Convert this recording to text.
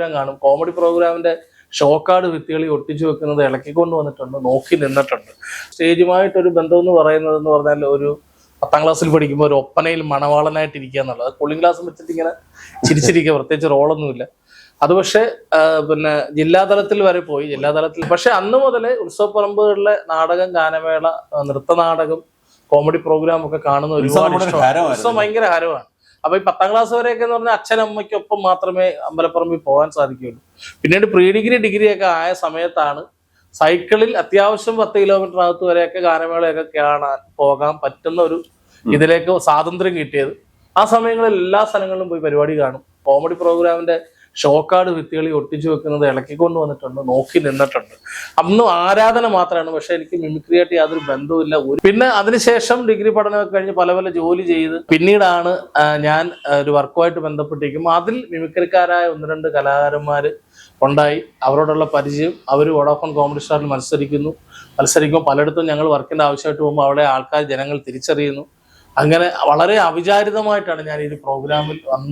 Programme കാണും. Comedy പ്രോഗ്രാമിന്റെ ഷോക്കാർഡ് ഭിത്തികളിൽ ഒട്ടിച്ചു വെക്കുന്നത് ഇളക്കിക്കൊണ്ട് വന്നിട്ടുണ്ട്, നോക്കി നിന്നിട്ടുണ്ട്. സ്റ്റേജുമായിട്ടൊരു ബന്ധം എന്ന് പറഞ്ഞാൽ ഒരു 10ാം ക്ലാസ്സിൽ പഠിക്കുമ്പോൾ ഒരു ഒപ്പനയിൽ മണവാളനായിട്ട് ഇരിക്കുക എന്നുള്ളത്. കൂളിംഗ് ഗ്ലാസ് വെച്ചിട്ട് ഇങ്ങനെ ചിരിച്ചിരിക്കുക, പ്രത്യേകിച്ച് റോളൊന്നുമില്ല. അത് പക്ഷേ പിന്നെ ജില്ലാതലത്തിൽ വരെ പോയി. ജില്ലാതലത്തിൽ പക്ഷെ അന്ന് മുതലേ ഉത്സവപ്പറമ്പുകളിലെ നാടകം, ഗാനമേള, നൃത്തനാടകം, കോമഡി പ്രോഗ്രാം ഒക്കെ കാണുന്ന ഒരുപാട് ഇഷ്ടമാണ്. ഉത്സവം ഭയങ്കര ഹരമാണ്. അപ്പൊ ഈ 10ാം ക്ലാസ് വരെയൊക്കെ എന്ന് പറഞ്ഞാൽ അച്ഛനമ്മയ്ക്കൊപ്പം മാത്രമേ അമ്പലപ്പറമ്പിൽ പോകാൻ സാധിക്കുകയുള്ളൂ. പിന്നീട് പ്രീ ഡിഗ്രി ഒക്കെ ആയ സമയത്താണ് സൈക്കിളിൽ അത്യാവശ്യം 10 കിലോമീറ്ററിനകത്ത് വരെയൊക്കെ ഗാനമേളയൊക്കെ കാണാൻ പോകാൻ പറ്റുന്ന ഒരു ഇതിലേക്ക് സ്വാതന്ത്ര്യം കിട്ടിയത്. ആ സമയങ്ങളിൽ എല്ലാ സ്ഥലങ്ങളിലും പോയി പരിപാടി കാണും. കോമഡി പ്രോഗ്രാമിന്റെ ഷോക്കാർഡ് ഭിത്തികളിൽ ഒട്ടിച്ചു വെക്കുന്നത് ഇളക്കിക്കൊണ്ട് വന്നിട്ടുണ്ട്, നോക്കി നിന്നിട്ടുണ്ട്. അന്നും ആരാധന മാത്രമാണ്. പക്ഷെ എനിക്ക് മിമിക്രിയായിട്ട് യാതൊരു ബന്ധവുമില്ല. പിന്നെ അതിനുശേഷം ഡിഗ്രി പഠനമൊക്കെ കഴിഞ്ഞ് പല ജോലി ചെയ്ത് പിന്നീടാണ് ഞാൻ ഒരു വർക്കുമായിട്ട് ബന്ധപ്പെട്ടിരിക്കുമ്പോൾ അതിൽ മിമിക്രിക്കാരായ 1-2 കലാകാരന്മാർ ഉണ്ടായി. അവരോടുള്ള പരിചയം, അവർ വോഡാഫോൺ കോമഡി സ്റ്റാറിൽ മത്സരിക്കുമ്പോൾ പലയിടത്തും ഞങ്ങൾ വർക്കിന്റെ ആവശ്യമായിട്ട് പോകുമ്പോൾ അവിടെ ആൾക്കാർ, ജനങ്ങൾ തിരിച്ചറിയുന്നു. അങ്ങനെ വളരെ അവിചാരിതമായിട്ടാണ് ഞാൻ ഈ പ്രോഗ്രാമിൽ വന്ന്